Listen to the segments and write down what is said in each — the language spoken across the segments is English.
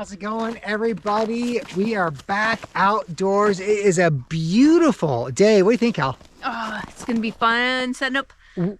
How's it going, everybody? We are back outdoors. It is a beautiful day. What do you think, Cal? Oh, it's gonna be fun setting up.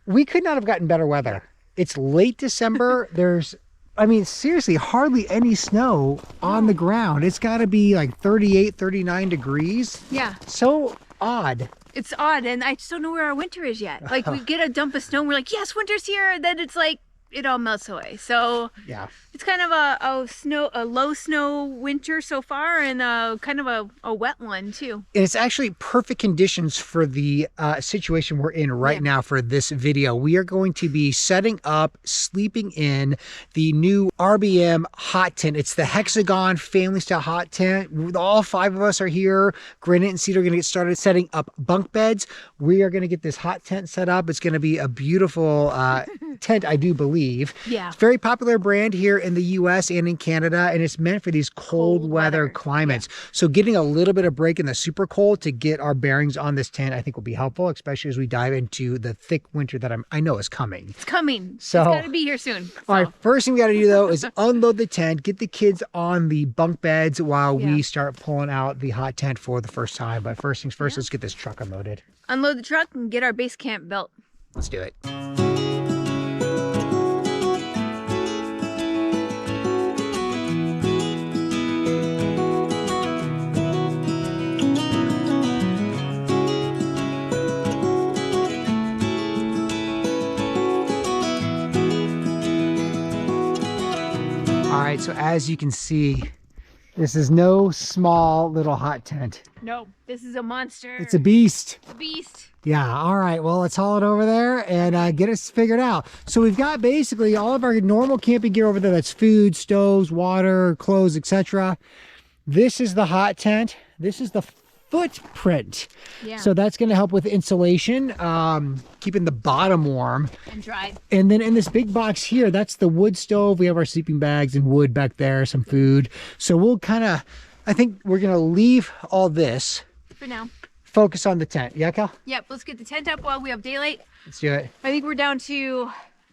We could not have gotten better weather. It's late December. There's, I mean, seriously, hardly any snow on the ground. It's got to be like 38, 39 degrees. Yeah. So odd. It's odd, and I just don't know where our winter is yet. Like, we get a dump of snow, and we're like, yes, winter's here, and then it's like, it all melts away. So yeah, it's kind of a low snow winter so far, and kind of a wet one too. And it's actually perfect conditions for the situation we're in right now for this video. We are going to be setting up, sleeping in the new RBM hot tent. It's the Hexagon family style hot tent. All 5 of us are here. Granite and Cedar are going to get started setting up bunk beds. We are going to get this hot tent set up. It's going to be a beautiful tent, I do believe. Yeah. It's a very popular brand here in the US and in Canada, and it's meant for these cold weather climates. Yeah. So getting a little bit of break in the super cold to get our bearings on this tent, I think will be helpful, especially as we dive into the thick winter that I know is coming. It's coming. So, it's got to be here soon. So. All right, first thing we got to do though is unload the tent, get the kids on the bunk beds while we start pulling out the hot tent for the first time. But first things first, let's get this truck unloaded. Unload the truck and get our base camp built. Let's do it. All right, so as you can see, this is no small little hot tent. No, this is a monster. It's a beast. It's a beast. Yeah, all right, well, let's haul it over there and get us figured out. So we've got basically all of our normal camping gear over there. That's food, stoves, water, clothes, etc. This is the hot tent. This is the footprint. Yeah. So that's going to help with insulation, keeping the bottom warm and dry. And then in this big box here, that's the wood stove. We have our sleeping bags and wood back there, some food. So we'll kind of, I think we're going to leave all this for now. Focus on the tent. Yeah, Cal? Yep. Let's get the tent up while we have daylight. Let's do it. I think we're down to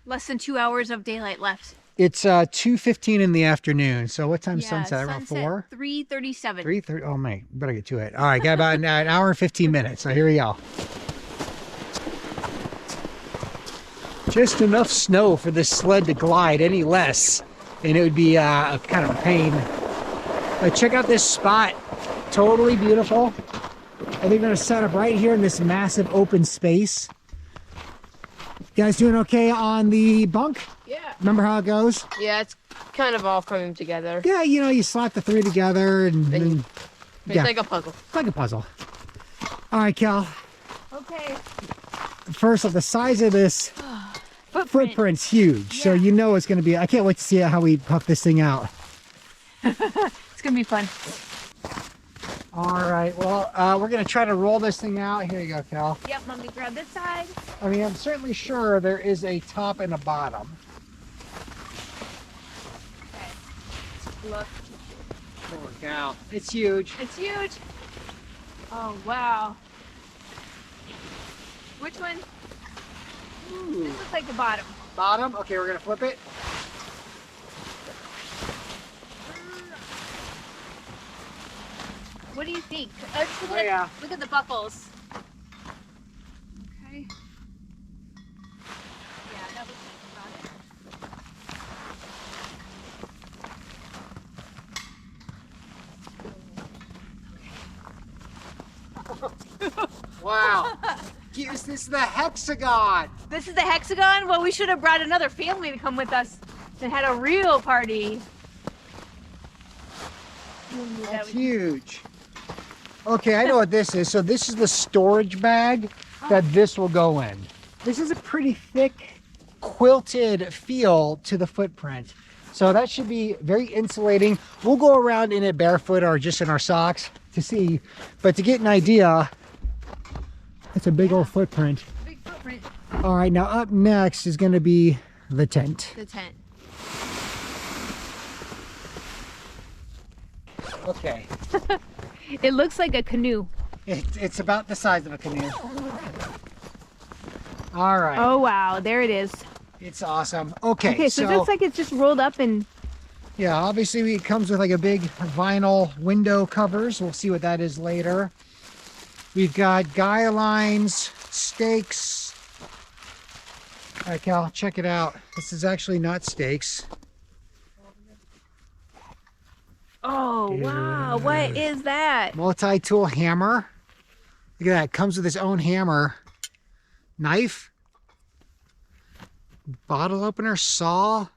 less than 2 hours of daylight left. It's 2:15 in the afternoon. So what time's sunset? Around 4? 3:37. 3:30. Oh my, better get to it. All right, got about an hour and 15 minutes. So here we go. Just enough snow for this sled to glide. Any less, and it would be kind of a pain. But check out this spot. Totally beautiful. I think we're gonna set up right here in this massive open space. You guys doing okay on the bunk? Yeah. Remember how it goes? Yeah, it's kind of all coming together. Yeah, you know, you slap the 3 together and it's like a puzzle. It's like a puzzle. All right, Cal. Okay. First off, the size of this footprint's huge. Yeah. So you know it's going to be, I can't wait to see how we puff this thing out. It's going to be fun. All right, well, we're going to try to roll this thing out. Here you go, Cal. Yep, let me grab this side. I mean, I'm certainly sure there is a top and a bottom. Okay. Look. Holy cow. It's huge. It's huge. Oh, wow. Which one? Ooh. This looks like the bottom. Bottom? Okay, we're going to flip it. What do you think? Look at the buckles. Okay. Yeah, that looks like the bottom. Wow. Is this the Hexagon? This is the Hexagon? Well, we should have brought another family to come with us and had a real party. That's huge. Okay, I know what this is. So this is the storage bag that this will go in. This is a pretty thick, quilted feel to the footprint. So that should be very insulating. We'll go around in it barefoot or just in our socks to see. But to get an idea, it's a big old footprint. Big footprint. All right, now up next is going to be the tent. The tent. Okay. It looks like a canoe. It's about the size of a canoe. All right. Oh, wow. There it is. It's awesome. Okay, Okay, so it looks like it's just rolled up and Yeah, obviously it comes with like a big vinyl window covers. We'll see what that is later. We've got guy lines, stakes. All right, Cal, check it out. This is actually not stakes. Oh, wow. What is that? Multi-tool hammer. Look at that. It comes with its own hammer. Knife. Bottle opener, saw.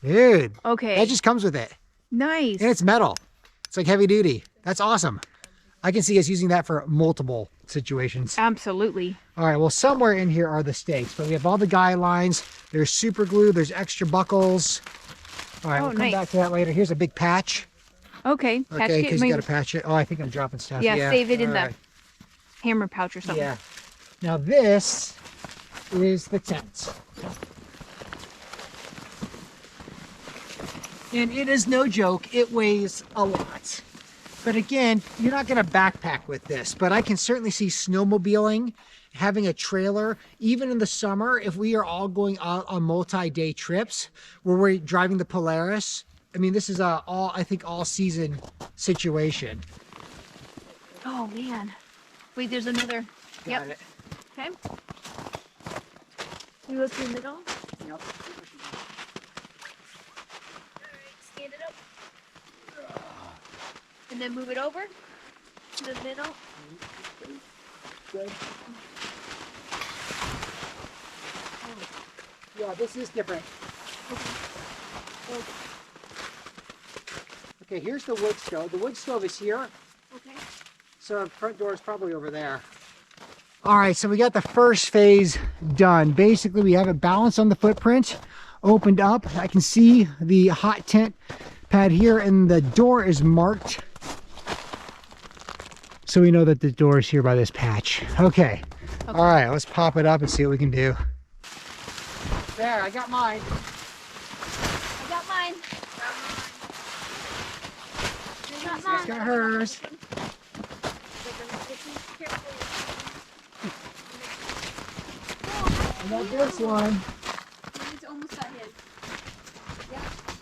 Dude. Okay. That just comes with it. Nice. And it's metal. It's like heavy duty. That's awesome. I can see us using that for multiple situations. Absolutely. All right, well, somewhere in here are the stakes, but we have all the guy lines. There's super glue. There's extra buckles. All right, we'll come back to that later. Here's a big patch. Okay. Patch Okay, kit. because you got to patch it. Oh, I think I'm dropping stuff. Yeah, save it in all the right. hammer pouch or something. Yeah. Now this is the tent. And it is no joke, it weighs a lot. But again, you're not gonna backpack with this, but I can certainly see snowmobiling, having a trailer, even in the summer, if we are all going out on multi-day trips where we're driving the Polaris. I mean, this is I think all season situation. Oh, man. Wait, there's another. Got it. Okay. You go through the middle. Yep. Stand it up. And then move it over to the middle. Good. Yeah, this is different. Okay, here's the wood stove. The wood stove is here. Okay. So the front door is probably over there. All right, so we got the first phase done. Basically, we have it balanced on the footprint, opened up. I can see the hot tent pad here, and the door is marked. So we know that the door is here by this patch. Okay. All right, let's pop it up and see what we can do. There, I got mine. I got mine. She's got hers. I got this one. It's almost at his.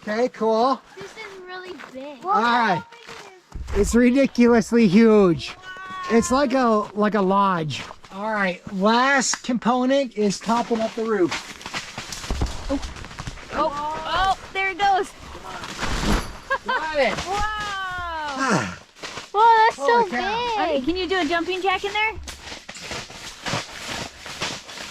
Okay, cool. This is really big. All right. It's ridiculously huge. It's like a lodge. All right, last component is topping up the roof. Oh, there it goes. Got it. Wow. Whoa, that's so Holy cow. Okay, big. can you do a jumping jack in there?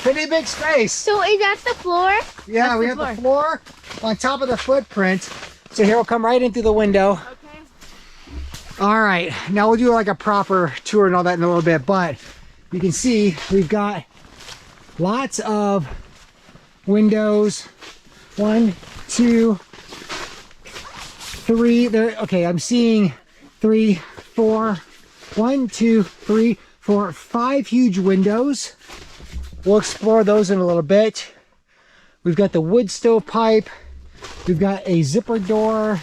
Pretty big space. So is that the floor? Yeah, That's we the have the floor on top of the footprint. So here we'll come right in through the window. Okay. All right, now we'll do like a proper tour and all that in a little bit, but you can see we've got lots of windows. 1, 2, 3 there. Okay, I'm seeing 3, 4, 1, 2, 3, 4, 5 huge windows. We'll explore those in a little bit. We've got the wood stove pipe. We've got a zipper door.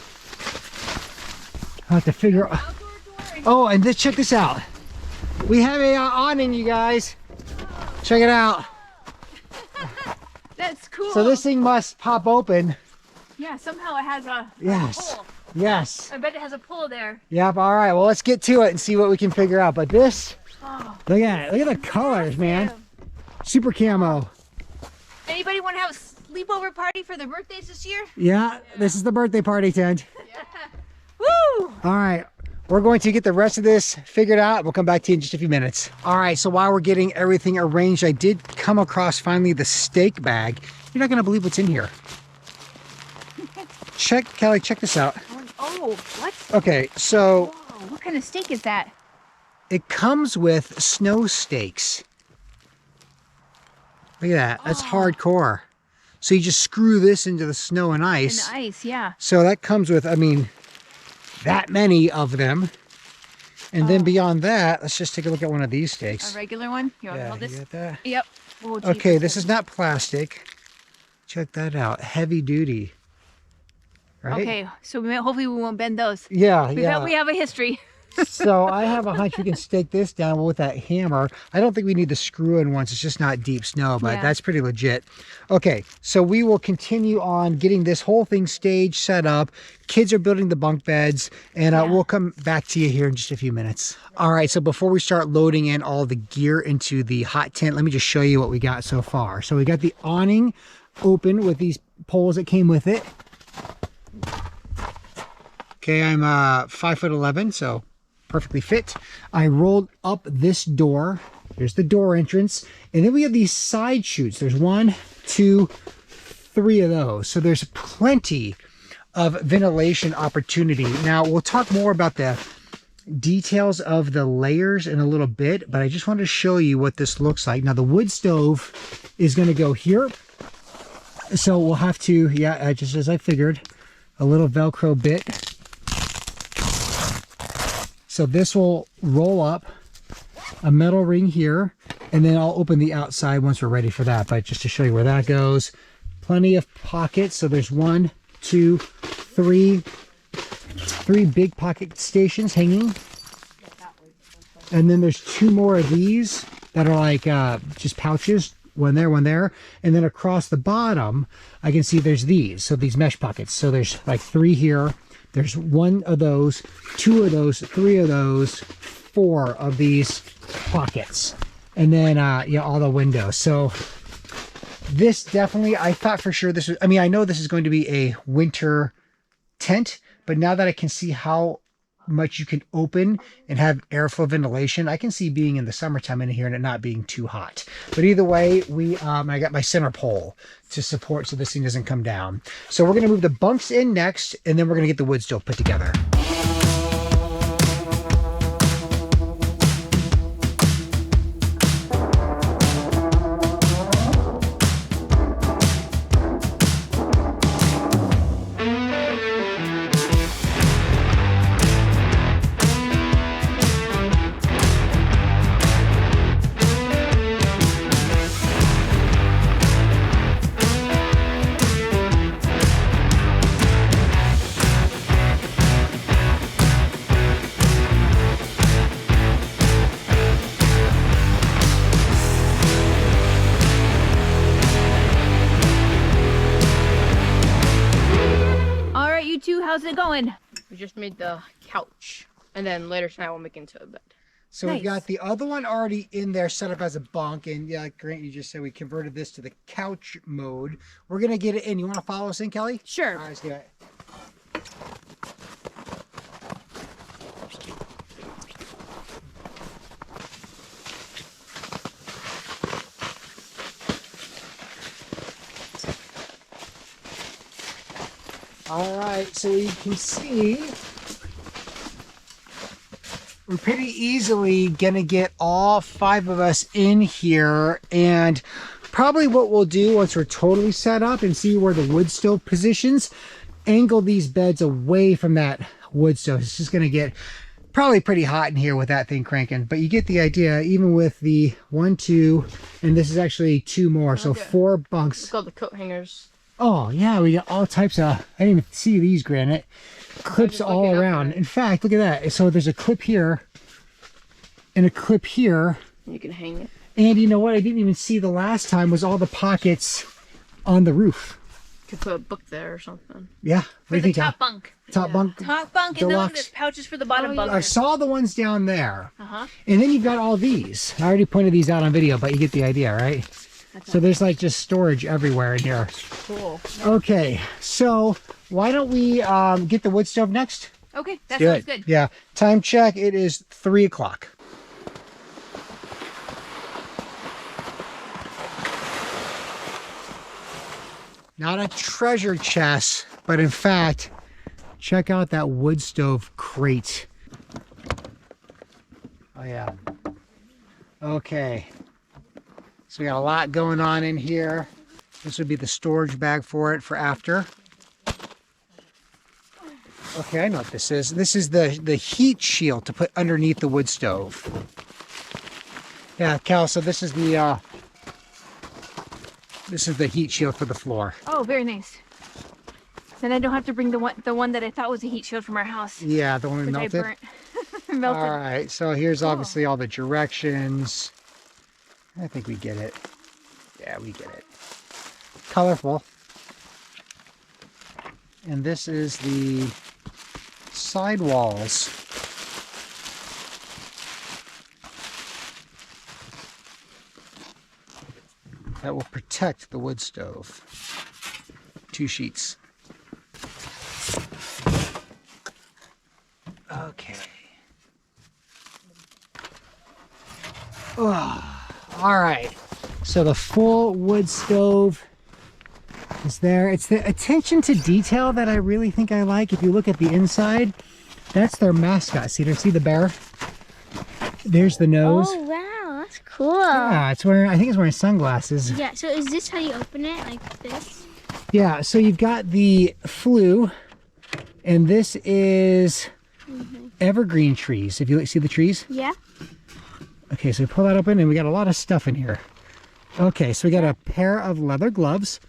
I'll have to figure out. Oh, and check this out. We have a awning, you guys. Check it out. That's cool. So this thing must pop open. Yeah, somehow it has a Yes. pull. Yes. I bet it has a pull there. Yep. All right. Well, let's get to it and see what we can figure out. But this, Oh, look at it. Look at the colors, man. Super camo. anybody want to have a sleepover party for their birthdays this year? Yeah. This is the birthday party tent. Woo! All right. We're going to get the rest of this figured out. We'll come back to you in just a few minutes. All right, so while we're getting everything arranged, I did come across finally the steak bag. You're not gonna believe what's in here. Kelly, check this out. Oh, what? Okay, so Whoa, what kind of steak is that? it comes with snow steaks. Look at that, that's hardcore. So you just screw this into the snow and ice. In the ice, yeah. So that comes with, I mean, that many of them. And then beyond that, let's just take a look at one of these steaks. A regular one? You want to Yeah, hold you this? got that? Yep. Oh, geez, Okay, that's this heavy. is not plastic. Check that out. Heavy duty. Right? Okay, so hopefully we won't bend those. Yeah, We yeah. have a history. So I have a hunch we can stake this down with that hammer. I don't think we need the screw-in ones. It's just not deep snow, but Yeah. that's pretty legit. Okay, so we will continue on getting this whole thing staged, set up. Kids are building the bunk beds, and we'll come back to you here in just a few minutes. All right, so before we start loading in all the gear into the hot tent, let me just show you what we got so far. So we got the awning open with these poles that came with it. Okay, I'm 5'11", so perfectly fit. I rolled up this door. There's the door entrance. And then we have these side chutes. There's 1, 2, 3 of those. So there's plenty of ventilation opportunity. Now, we'll talk more about the details of the layers in a little bit, but I just wanted to show you what this looks like. Now, the wood stove is going to go here. So we'll have to, just as I figured, a little Velcro bit. So this will roll up a metal ring here, and then I'll open the outside once we're ready for that. But just to show you where that goes, plenty of pockets. So there's 1, 2, 3 big pocket stations hanging. And then there's 2 more of these that are like just pouches, one there. And then across the bottom, I can see there's these. So these mesh pockets. So there's like 3 here. There's 1 of those, 2 of those, 3 of those, 4 of these pockets. And then, all the windows. So this definitely, I thought for sure this was, I know this is going to be a winter tent, but now that I can see how much you can open and have airflow ventilation, I can see being in the summertime in here and it not being too hot. But either way, I got my center pole to support so this thing doesn't come down. So we're going to move the bunks in next, and then we're going to get the wood stove put together. How's it going? We just made the couch, and then later tonight we'll make it into a bed. So Nice. we've got the other one already in there set up as a bunk, and yeah, like Grant, you just said we converted this to the couch mode. We're gonna get it in. You want to follow us in, Kelly? Sure. All right, let's do it. All right, so you can see we're pretty easily gonna get all 5 of us in here, and probably what we'll do once we're totally set up and see where the wood stove positions, angle these beds away from that wood stove. It's just gonna get probably pretty hot in here with that thing cranking, but you get the idea. Even with the 1, 2, and this is actually 2 more, so Okay. 4 bunks. It's called the coat hangers. Oh yeah, we got all types of, I didn't even see these, Granite. Clips just all looking up around. there. In fact, look at that. So there's a clip here and a clip here. You can hang it. And you know what I didn't even see the last time was all the pockets on the roof. You could put a book there or something. Yeah. What do For you the think, top Al? bunk. Top bunk. Top bunk, and then Deluxe. there's pouches for the bottom Oh, bunk. I saw the ones down there. Uh-huh. And then you've got all these. I already pointed these out on video, but you get the idea, right? So there's like just storage everywhere in here. Cool. Okay, so why don't we get the wood stove next? Okay, that Do sounds it. good. Yeah. Time check. It is 3 o'clock. Not a treasure chest, but in fact, check out that wood stove crate. Oh yeah. Okay. So we got a lot going on in here. This would be the storage bag for it for after. Okay, I know what this is. This is the heat shield to put underneath the wood stove. Yeah, Cal, so this is the heat shield for the floor. Oh, very nice. Then I don't have to bring the one that I thought was a heat shield from our house, Yeah, the one we which I melted. burnt. Melted. All right, so here's obviously all the directions. I think we get it. Yeah, we get it. Colorful. And this is the side walls. That will protect the wood stove. 2 sheets. Okay. Oh, all right. So the full wood stove is there. It's the attention to detail that I really think I like. If you look at the inside, that's their mascot. See the bear? There's the nose. Oh wow, that's cool. Yeah, it's wearing. I think it's wearing sunglasses. Yeah. So is this how you open it, like this? Yeah. So you've got the flue, and this is evergreen trees. If you see the trees. Yeah. Okay, so we pull that open, and we got a lot of stuff in here. Okay, so we got a pair of leather gloves.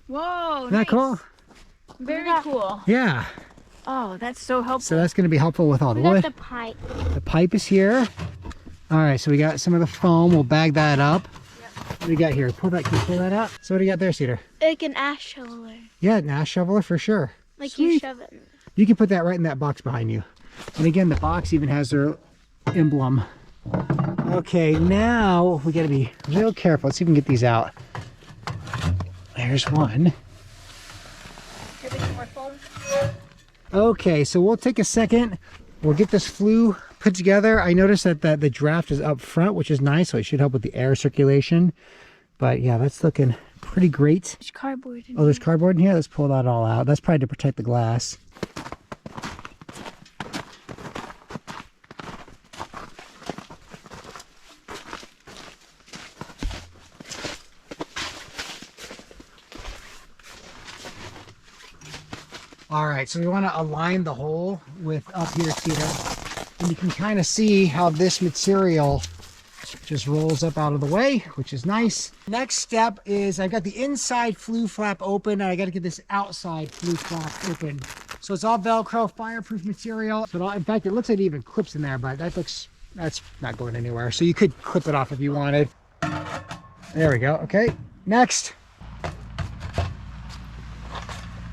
Whoa, Isn't that cool? Very cool. Yeah. Oh, that's so helpful. So that's going to be helpful with all the We got wood. the pipe. The pipe is here. All right, so we got some of the foam. We'll bag that up. What do we got here? Can you pull that out? So what do you got there, Cedar? Like an ash shoveler. Yeah, an ash shoveler for sure. Like you Sweet. shove it. You can put that right in that box behind you. And again, the box even has their emblem. Okay, now we got to be real careful. Let's see if we can get these out. There's one. Okay, so we'll take a second. We'll get this flue put together. I noticed that the draft is up front, which is nice, so it should help with the air circulation. But yeah, that's looking pretty great. There's cardboard in Oh, there's cardboard in here? Let's pull that all out. That's probably to protect the glass. All right, so we want to align the hole with up here, Cedar. And you can kind of see how this material just rolls up out of the way, which is nice. Next step is I've got the inside flue flap open, and I got to get this outside flue flap open. So it's all Velcro, fireproof material. So in fact, it looks like it even clips in there, but that's not going anywhere. So you could clip it off if you wanted. There we go. Okay, next.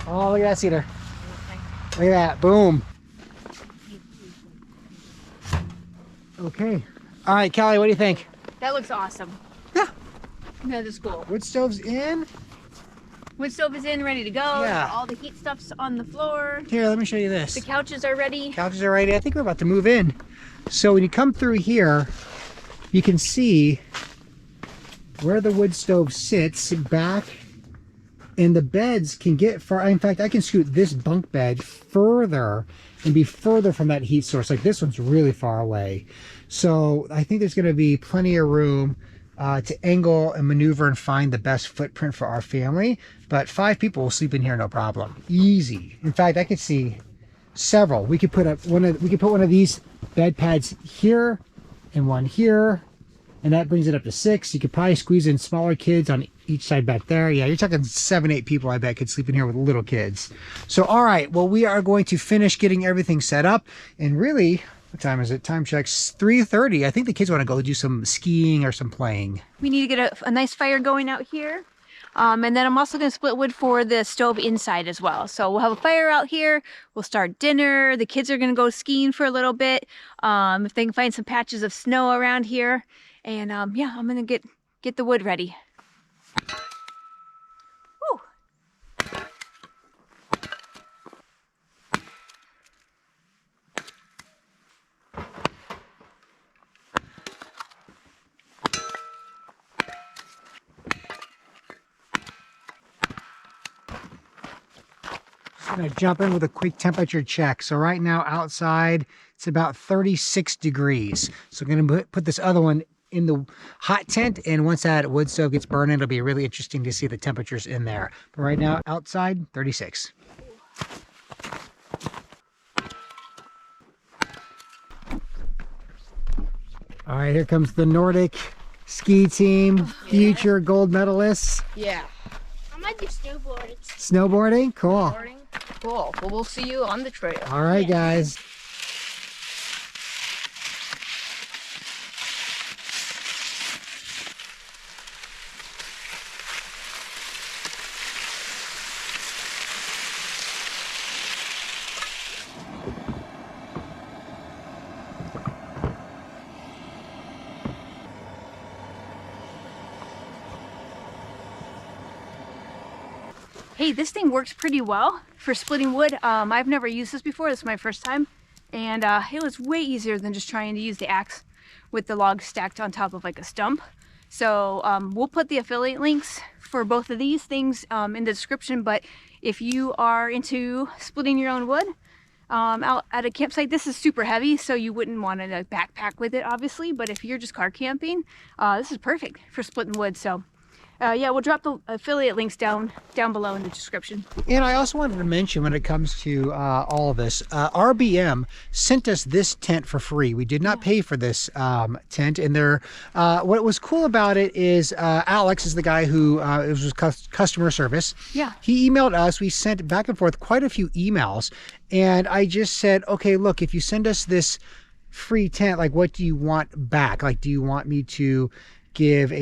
Oh, look at that, Cedar. Look at that, boom. Okay. All right, Callie, what do you think? That looks awesome. Yeah. That is cool. Wood stove's in. Wood stove is in, ready to go. Yeah. All the heat stuff's on the floor. Here, let me show you this. The couches are ready. Couches are ready. I think we're about to move in. So when you come through here, you can see where the wood stove sits back, and the beds can get far. In fact, I can scoot this bunk bed further and be further from that heat source. Like this one's really far away. So I think there's going to be plenty of room to angle and maneuver and find the best footprint for our family. But 5 people will sleep in here no problem. Easy. In fact, I could see several. We could put one of these bed pads here and one here, and that brings it up to 6. You could probably squeeze in smaller kids on each side back there. Yeah, you're talking 7, 8 people, I bet, could sleep in here with little kids. So, all right, well, we are going to finish getting everything set up. And really, what time is it? Time checks 3:30. I think the kids want to go do some skiing or some playing. We need to get a nice fire going out here. And then I'm also going to split wood for the stove inside as well. So we'll have a fire out here. We'll start dinner. The kids are going to go skiing for a little bit. If they can find some patches of snow around here. And yeah, I'm going to get the wood ready. Woo. I'm going to jump in with a quick temperature check. So right now outside, it's about 36 degrees. So I'm going to put this other one in the hot tent, and once that wood stove gets burning, it'll be really interesting to see the temperatures in there. But right now outside, 36. All right, here comes the Nordic ski team, future gold medalists. Yeah. I might do snowboarding. Snowboarding, cool. Cool. Well, we'll see you on the trail. All right, guys. hey, this thing works pretty well for splitting wood. I've never used this before. This is my first time. And it was way easier than just trying to use the axe with the logs stacked on top of like a stump. So we'll put the affiliate links for both of these things in the description. But if you are into splitting your own wood out at a campsite, this is super heavy, so you wouldn't want to backpack with it, obviously. But if you're just car camping, this is perfect for splitting wood. So yeah, we'll drop the affiliate links down below in the description. And I also wanted to mention, when it comes to all of this, RBM sent us this tent for free. We did not pay for this tent, and what was cool about it is Alex is the guy who it was customer service. Yeah. He emailed us. We sent back and forth quite a few emails, and I just said, okay, look, if you send us this free tent, like, what do you want back? Like, do you want me to give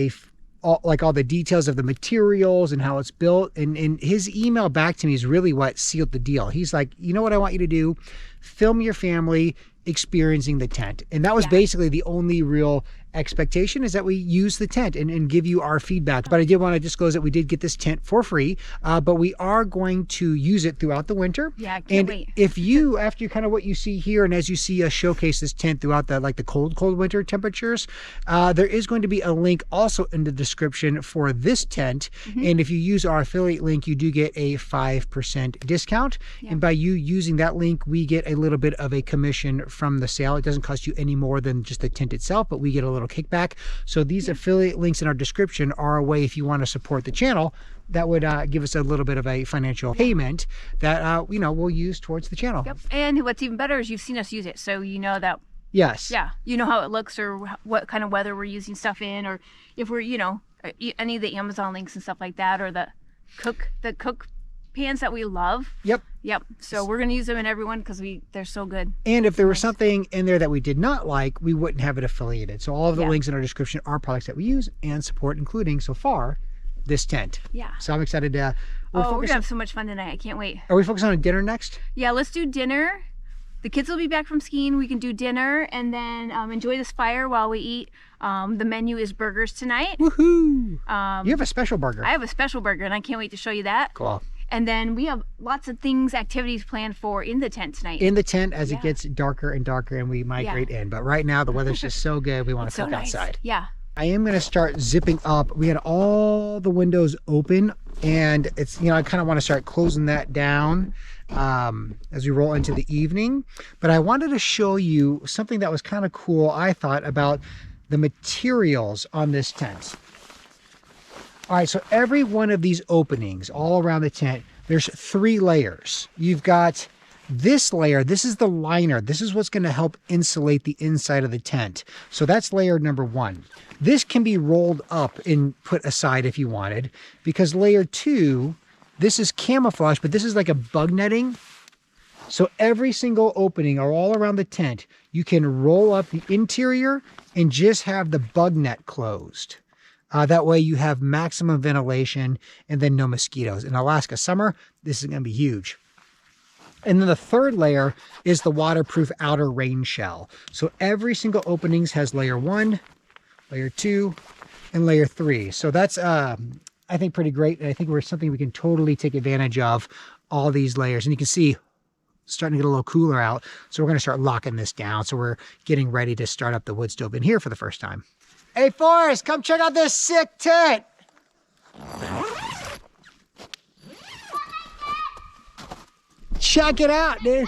all the details of the materials and how it's built? And his email back to me is really what sealed the deal. He's like, you know what I want you to do? Film your family experiencing the tent. And that was basically the only real expectation, is that we use the tent and give you our feedback. But I did want to disclose that we did get this tent for free, but we are going to use it throughout the winter. Yeah, I can't wait. If you, after kind of what you see here, and as you see us showcase this tent throughout the cold winter temperatures, there is going to be a link also in the description for this tent. And if you use our affiliate link, you do get a 5% discount. And by you using that link, we get a little bit of a commission from the sale. It doesn't cost you any more than just the tent itself, but we get a little kickback. So these affiliate links in our description are a way, if you want to support the channel, that would give us a little bit of a financial payment that we'll use towards the channel. Yep. And what's even better is you've seen us use it, so you know that. Yes. Yeah, you know how it looks, or what kind of weather we're using stuff in, or if we're any of the Amazon links and stuff like that, or the cook pans that we love. Yep. So we're gonna use them in everyone because they're so good. And if there was something in there that we did not like, we wouldn't have it affiliated. So all of the links in our description are products that we use and support, including, so far, this tent. Yeah. So I'm excited to. We're gonna have so much fun tonight. I can't wait. Are we focusing on dinner next? Yeah, let's do dinner. The kids will be back from skiing. We can do dinner and then enjoy this fire while we eat. The menu is burgers tonight. Woohoo! You have a special burger. I have a special burger, and I can't wait to show you that. Cool. And then we have lots of activities planned for in the tent tonight. In the tent as it gets darker and darker and we migrate in. But right now the weather's just so good, we want to cook outside. Yeah. I am going to start zipping up. We had all the windows open, and it's, I kind of want to start closing that down as we roll into the evening. But I wanted to show you something that was kind of cool, I thought, about the materials on this tent. All right, so every one of these openings all around the tent, there's 3 layers. You've got this layer. This is the liner. This is what's going to help insulate the inside of the tent. So that's layer number 1. This can be rolled up and put aside if you wanted, because layer 2, this is camouflage, but this is like a bug netting. So every single opening or all around the tent, you can roll up the interior and just have the bug net closed. That way you have maximum ventilation and then no mosquitoes. In Alaska summer, this is going to be huge. And then the 3rd layer is the waterproof outer rain shell. So every single openings has layer 1, layer 2, and layer 3. So that's, I think, pretty great. And I think we're something we can totally take advantage of, all these layers. And you can see it's starting to get a little cooler out. So we're going to start locking this down. So we're getting ready to start up the wood stove in here for the first time. Hey, Forrest, come check out this sick tent. Check it out, dude.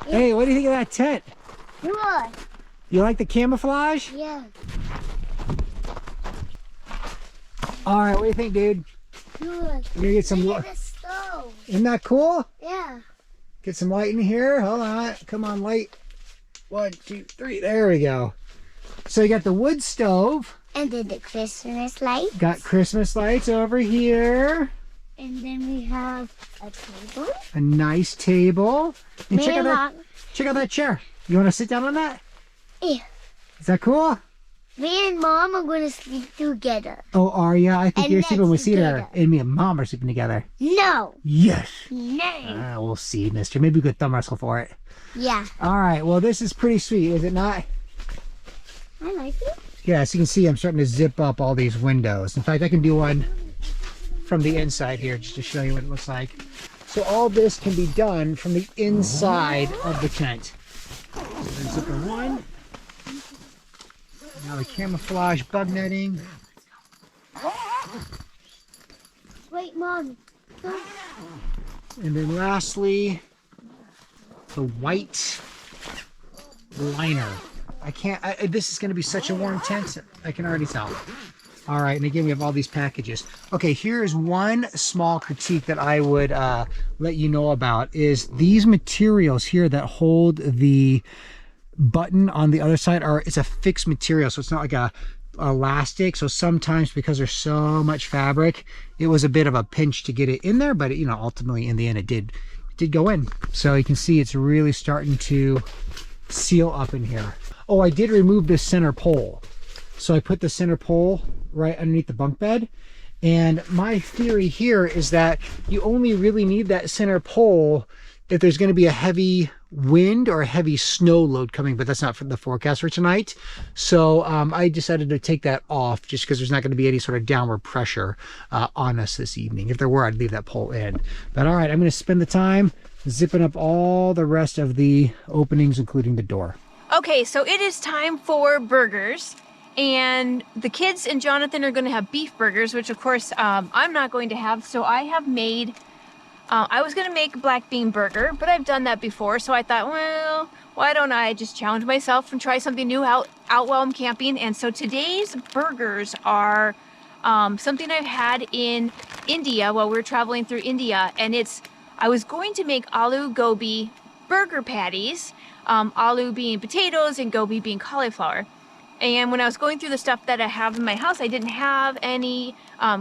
Hey, what do you think of that tent? Good. You like the camouflage? Yeah. All right, what do you think, dude? Good. We're gonna get some Look at the stove. Isn't that cool? Yeah. Get some light in here. Hold on. Come on, light. 1, 2, 3. There we go. So you got the wood stove. And then the Christmas lights. Got Christmas lights over here. And then we have a table. A nice table. And check out Mom. that chair. You want to sit down on that? Yeah. Is that cool? Me and Mom are going to sleep together. Oh, are ya? I think And you're sleeping with next Cedar, together. and me and Mom are sleeping together. No. Yes. No. We'll see, mister. Maybe we could thumb wrestle for it. Yeah. All right. Well, this is pretty sweet, is it not? I like it. Yeah, as you can see, I'm starting to zip up all these windows. In fact, I can do one from the inside here just to show you what it looks like. So all this can be done from the inside of the tent. So then zipper one. Now the camouflage bug netting. Wait, Mom. And then lastly, the white liner. This is going to be such a warm tent, I can already tell. All right, and again, we have all these packages. Okay, here's one small critique that I would let you know about is these materials here that hold the button on the other side it's a fixed material, so it's not like a elastic. So sometimes because there's so much fabric, it was a bit of a pinch to get it in there, but ultimately in the end it did go in. So you can see it's really starting to seal up in here. Oh, I did remove this center pole. So I put the center pole right underneath the bunk bed. And my theory here is that you only really need that center pole if there's going to be a heavy wind or a heavy snow load coming, but that's not for the forecast for tonight. So I decided to take that off just because there's not going to be any sort of downward pressure on us this evening. If there were, I'd leave that pole in. But all right, I'm going to spend the time zipping up all the rest of the openings, including the door. Okay, so it is time for burgers. And the kids and Jonathan are going to have beef burgers, which of course I'm not going to have. So I have made, I was going to make a black bean burger, but I've done that before. So I thought, well, why don't I just challenge myself and try something new out while I'm camping. And so today's burgers are something I've had in India while we were traveling through India. And I was going to make aloo gobi burger patties, aloo being potatoes and gobi being cauliflower. And when I was going through the stuff that I have in my house, I didn't have any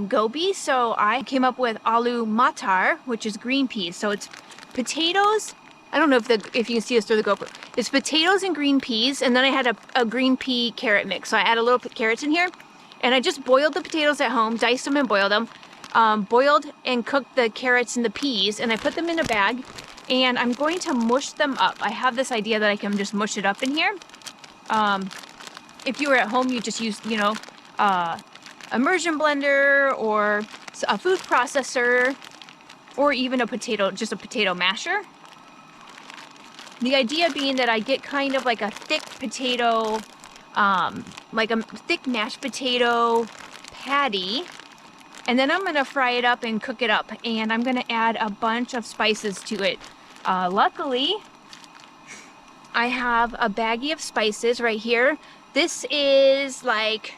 gobi, so I came up with aloo mutter, which is green peas. So it's potatoes. I don't know if you can see this through the GoPro. It's potatoes and green peas, and then I had a green pea carrot mix. So I add a little carrots in here, and I just boiled the potatoes at home, diced them and boiled them, boiled and cooked the carrots and the peas, and I put them in a bag, and I'm going to mush them up. I have this idea that I can just mush it up in here. If you were at home, you just use, immersion blender or a food processor or even just a potato masher. The idea being that I get kind of like a thick potato, like a thick mashed potato patty, and then I'm gonna fry it up and cook it up, and I'm gonna add a bunch of spices to it. Luckily, I have a baggie of spices right here. This is like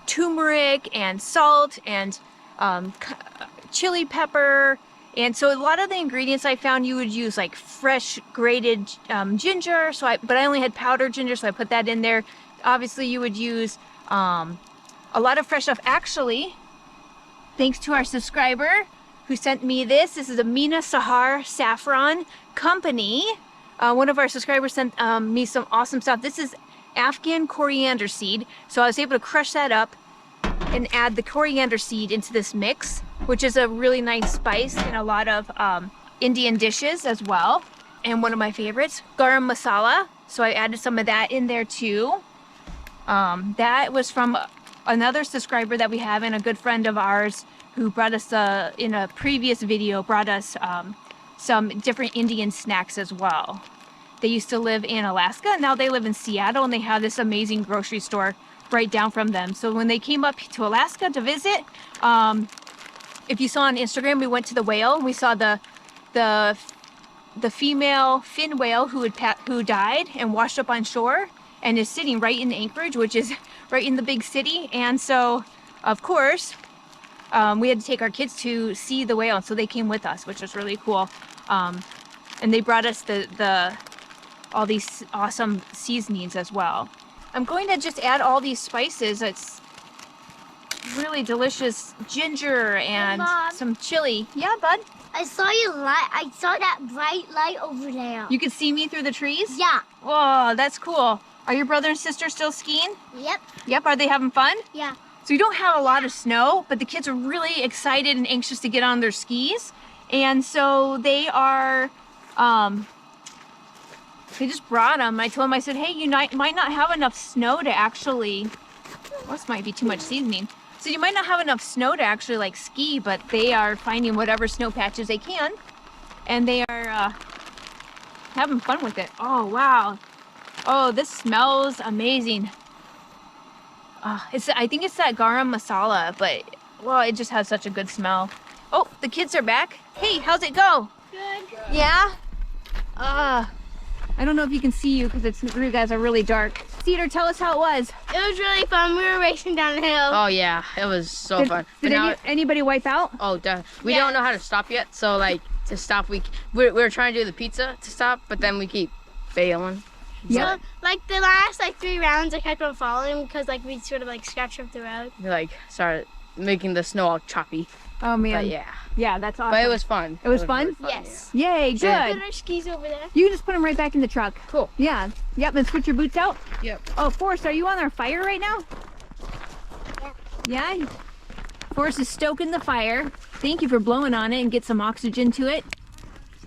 turmeric and salt and chili pepper. And so a lot of the ingredients I found you would use like fresh grated ginger. But I only had powdered ginger, so I put that in there. Obviously you would use a lot of fresh stuff. Actually, thanks to our subscriber who sent me this. This is Amina Sahar Saffron Company. One of our subscribers sent me some awesome stuff. This is Afghan coriander seed. So I was able to crush that up and add the coriander seed into this mix, which is a really nice spice in a lot of Indian dishes as well. And one of my favorites, garam masala. So I added some of that in there too. That was from another subscriber that we have and a good friend of ours who brought us, in a previous video, brought us some different Indian snacks as well. They used to live in Alaska, now they live in Seattle, and they have this amazing grocery store right down from them. So when they came up to Alaska to visit, if you saw on Instagram, we went to the whale. We saw the female fin whale who died and washed up on shore and is sitting right in Anchorage, which is right in the big city. And so, of course, we had to take our kids to see the whale, and so they came with us, which was really cool. And they brought us all these awesome seasonings as well. I'm going to just add all these spices. It's really delicious ginger and Mom. some chili. Yeah, bud? I saw your light. I saw that bright light over there. You can see me through the trees? Yeah. Whoa, that's cool. Are your brother and sister still skiing? Yep. Yep, are they having fun? Yeah. So we don't have a lot of snow, but the kids are really excited and anxious to get on their skis. And so they are They just brought them. I told them, I said, hey, you might not have enough snow to actually, this might be too much seasoning. So you might not have enough snow to actually like ski, but they are finding whatever snow patches they can. And they are having fun with it. Oh, wow. Oh, this smells amazing. I think it's that garam masala, but well, it just has such a good smell. Oh, the kids are back. Hey, how's it go? Good. Yeah? I don't know if you can see you because you guys are really dark. Cedar, tell us how it was. It was really fun. We were racing down the hill. Oh yeah, it was so fun. Did anybody wipe out? Oh, we don't know how to stop yet. So like to stop, we're trying to do the pizza to stop, but then we keep failing. Yeah. So, like the last 3 rounds, I kept on following because like we sort of like scratched up the road. We like started making the snow all choppy. Oh man. But yeah. Yeah, that's awesome. But it was fun. It was fun? Really Yes. Yay, good. Put our skis over there. You can just put them right back in the truck. Cool. Yeah. Yep, and switch your boots out. Yep. Oh, Forrest, are you on our fire right now? Yeah? Forrest is stoking the fire. Thank you for blowing on it and get some oxygen to it.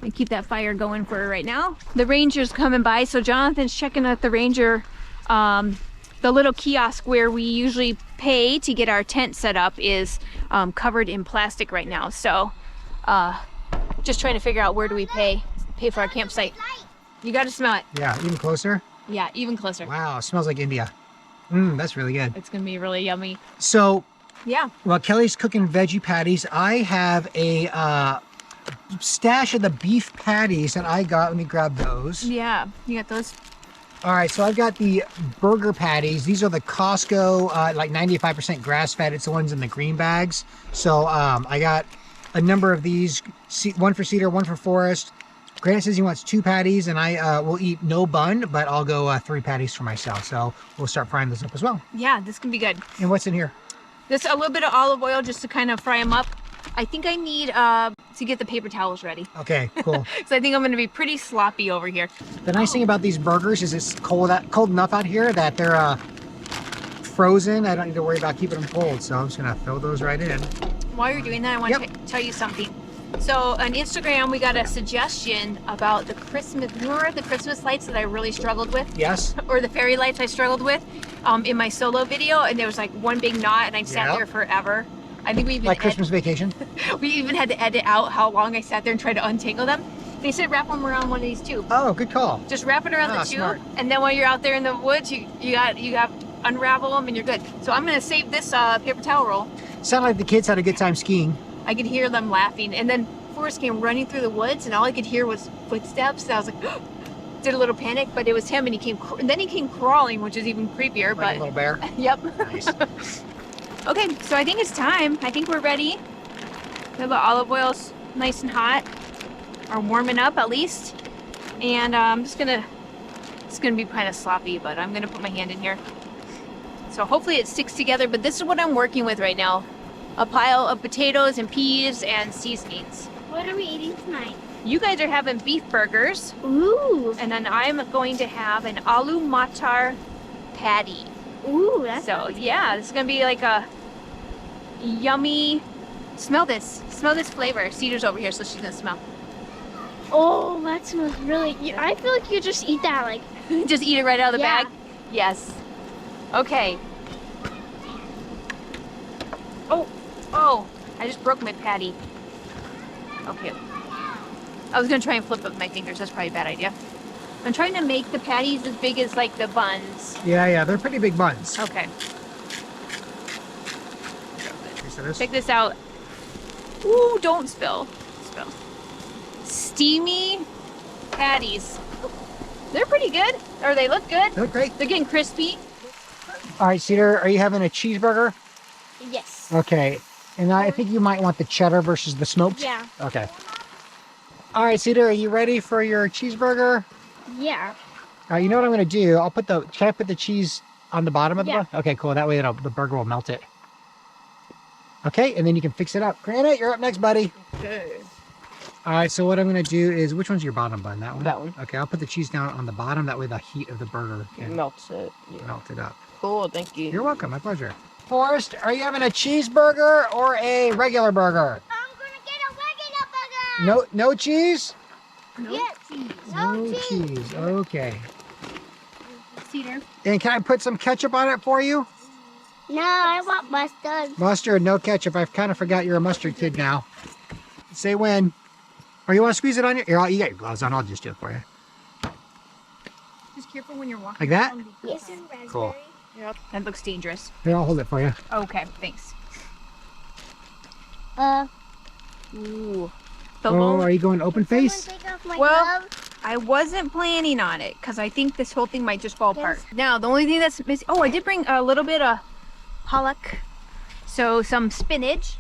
And keep that fire going for right now. The ranger's coming by, so Jonathan's checking out the ranger. The little kiosk where we usually pay to get our tent set up is covered in plastic right now. So just trying to figure out where do we pay for our campsite. You got to smell it. Yeah, even closer. Yeah, even closer. Wow, it smells like India. That's really good. It's gonna be really yummy. So, Yeah. while Kelly's cooking veggie patties, I have a stash of the beef patties that I got. Let me grab those. Yeah, you got those. All right, so I've got the burger patties. These are the Costco, like 95% grass-fed. It's the ones in the green bags. So I got a number of these, one for Cedar, one for Forrest. Grant says he wants 2 patties, and I will eat no bun, but I'll go 3 patties for myself. So we'll start frying those up as well. Yeah, this can be good. And what's in here? This a little bit of olive oil just to kind of fry them up. I think I need to get the paper towels ready. Okay, cool. So I think I'm going to be pretty sloppy over here. The nice thing about these burgers is it's cold enough out here that they're frozen. I don't need to worry about keeping them cold. So I'm just going to throw those right in. While you're doing that, I want to tell you something. So on Instagram, we got a suggestion about the Christmas, remember the Christmas lights that I really struggled with? Yes. Or the fairy lights I struggled with in my solo video, and there was like one big knot, and I sat there forever. I think we even like Christmas Vacation. We even had to edit out how long I sat there and tried to untangle them. They said wrap them around one of these tubes. Oh, good call. Just wrap it around the tube, smart. and then while you're out there in the woods, you have unravel them, and you're good. So I'm gonna save this paper towel roll. Sounded like the kids had a good time skiing. I could hear them laughing, and then Forrest came running through the woods, and all I could hear was footsteps. And I was like, did a little panic, but it was him, and then he came crawling, which is even creepier. Like a little bear. Yep. Nice. Okay, so I think it's time. I think we're ready. The olive oil's nice and hot, or warming up at least. And it's gonna be kind of sloppy, but I'm gonna put my hand in here. So hopefully it sticks together, but this is what I'm working with right now. A pile of potatoes and peas and seasonings. What are we eating tonight? You guys are having beef burgers. Ooh. And then I'm going to have an Aloo Mutter Patty. Ooh, that's So yeah, this is gonna be like a yummy. Smell this flavor. Cedar's over here, so she's gonna smell. Oh, that smells really. I feel like you just eat that like. Just eat it right out of the Yeah. bag. Yes. Okay. Oh! I just broke my patty. Okay. I was gonna try and flip it with my fingers. That's probably a bad idea. I'm trying to make the patties as big as like the buns. Yeah, they're pretty big buns. Okay. Taste of this. Check this out. Ooh, don't spill. Steamy patties. They're pretty good. Or they look good. They look great. They're getting crispy. All right, Cedar, are you having a cheeseburger? Yes. Okay. And I think you might want the cheddar versus the smoked. Yeah. Okay. All right, Cedar, are you ready for your cheeseburger? Yeah. You know what I'm going to do? Can I put the cheese on the bottom of the Yeah. bun? Okay, cool. That way the burger will melt it. Okay, and then you can fix it up. Granite, you're up next, buddy. Okay. All right, so what I'm going to do is, which one's your bottom bun? That one? That one. Okay, I'll put the cheese down on the bottom. That way the heat of the burger can Melts it. Yeah. melt it up. Cool, thank you. You're welcome. My pleasure. Forrest, are you having a cheeseburger or a regular burger? I'm gonna get a regular burger. No cheese? No Yes. cheese. No cheese. Okay. Cedar. And can I put some ketchup on it for you? No, I want mustard. Mustard, no ketchup. I kind of forgot you're a mustard kid now. Say when. Or you want to squeeze it on your... Here, you got your gloves on. I'll just do it for you. Just careful when you're walking. Like that? Yes, and raspberry. Cool. Yep. That looks dangerous. Here, I'll hold it for you. Okay, thanks. Ooh. The Oh, low. are you going open face? Someone take off my Well, glove? I wasn't planning on it because I think this whole thing might just fall apart. Now, the only thing that's missing... Oh, I did bring a little bit of pollock. So, some spinach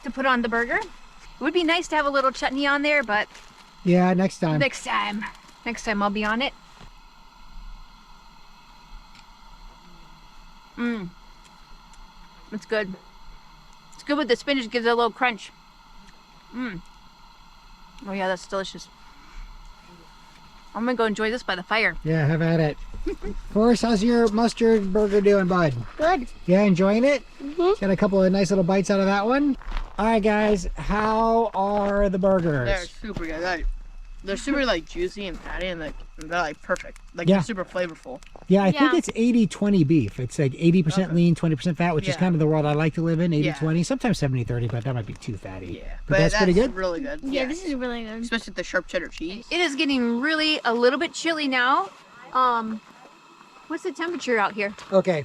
to put on the burger. It would be nice to have a little chutney on there, but Yeah, next time. next time. Next time I'll be on it. Mmm. It's good. It's good with the spinach, gives it a little crunch. Mmm. Oh yeah, that's delicious. I'm gonna go enjoy this by the fire. Yeah, have at it. Forrest, how's your mustard burger doing, bud? Good. Yeah, enjoying it? Mm-hmm. Got a couple of nice little bites out of that one. All right, guys, how are the burgers? They're super good. They're super like juicy and fatty, and like they're like perfect. Like Yeah. they're super flavorful. Yeah, I think Yeah. it's 80-20 beef. It's like 80% Okay. lean, 20% fat, which is Yeah. kind of the world I like to live in, 80-20. Yeah. Sometimes 70-30, but that might be too fatty. Yeah, But that's pretty good? Really good. Yeah, this is really good. Especially with the sharp cheddar cheese. It is getting really a little bit chilly now. What's the temperature out here? Okay,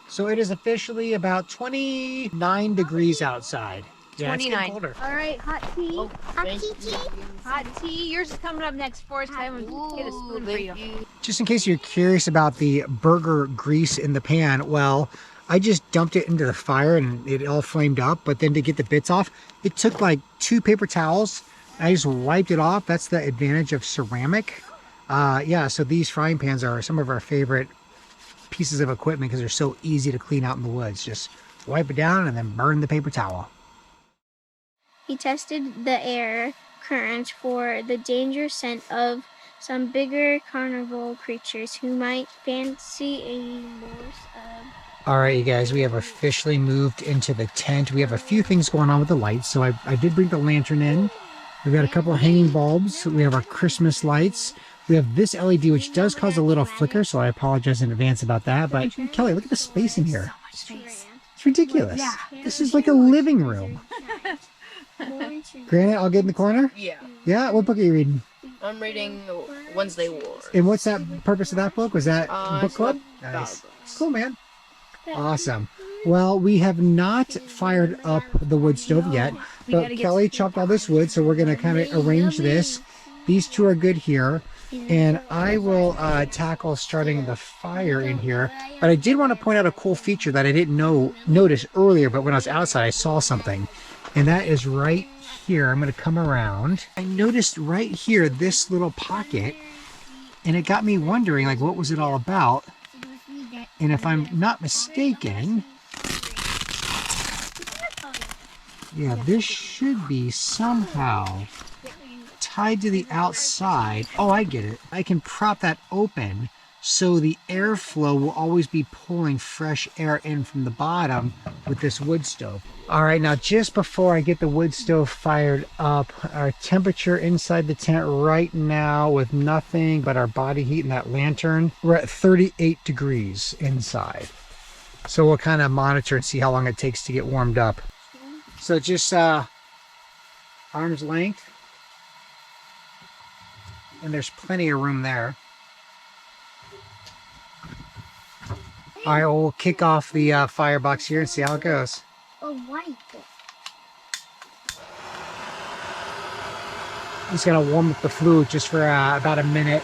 so it is officially about 29 degrees outside. Yeah, it's getting 29. colder. All right, hot tea. Hot tea. Hot tea. Yours is coming up next, Forrest. I haven't get a spoon for you. Just in case you're curious about the burger grease in the pan, well, I just dumped it into the fire and it all flamed up, but then to get the bits off, it took like 2 paper towels. I just wiped it off. That's the advantage of ceramic. Yeah, so these frying pans are some of our favorite pieces of equipment because they're so easy to clean out in the woods. Just wipe it down and then burn the paper towel. He tested the air current for the danger scent of some bigger carnival creatures who might fancy a morsel of... All right, you guys, we have officially moved into the tent. We have a few things going on with the lights. So I did bring the lantern in. We've got a couple of hanging bulbs. We have our Christmas lights. We have this LED, which does cause a little flicker, so I apologize in advance about that. But Kelly, look at the space in here. Space. It's ridiculous. Yeah. This is like a living room. Granite, I'll get in the corner? Yeah. Yeah? What book are you reading? I'm reading Wednesday War. And what's that purpose of that book? Was that book club? Ballad Nice. books. Cool, man. Awesome. Well, we have not fired up the wood stove yet, but Kelly chopped all this wood, so we're going to kind of arrange this. These two are good here, and I will tackle starting the fire in here. But I did want to point out a cool feature that I didn't notice earlier, but when I was outside, I saw something, and that is right here. I'm going to come around. I noticed right here this little pocket, and it got me wondering, like, what was it all about? And if I'm not mistaken, yeah, this should be somehow tied to the outside. Oh, I get it. I can prop that open so the airflow will always be pulling fresh air in from the bottom with this wood stove. All right, now just before I get the wood stove fired up, our temperature inside the tent right now with nothing but our body heat and that lantern, we're at 38 degrees inside. So we'll kind of monitor and see how long it takes to get warmed up. So just arm's length. And there's plenty of room there. All right, we'll kick off the firebox here and see how it goes. Oh, white. Just gonna warm up the flue just for about a minute.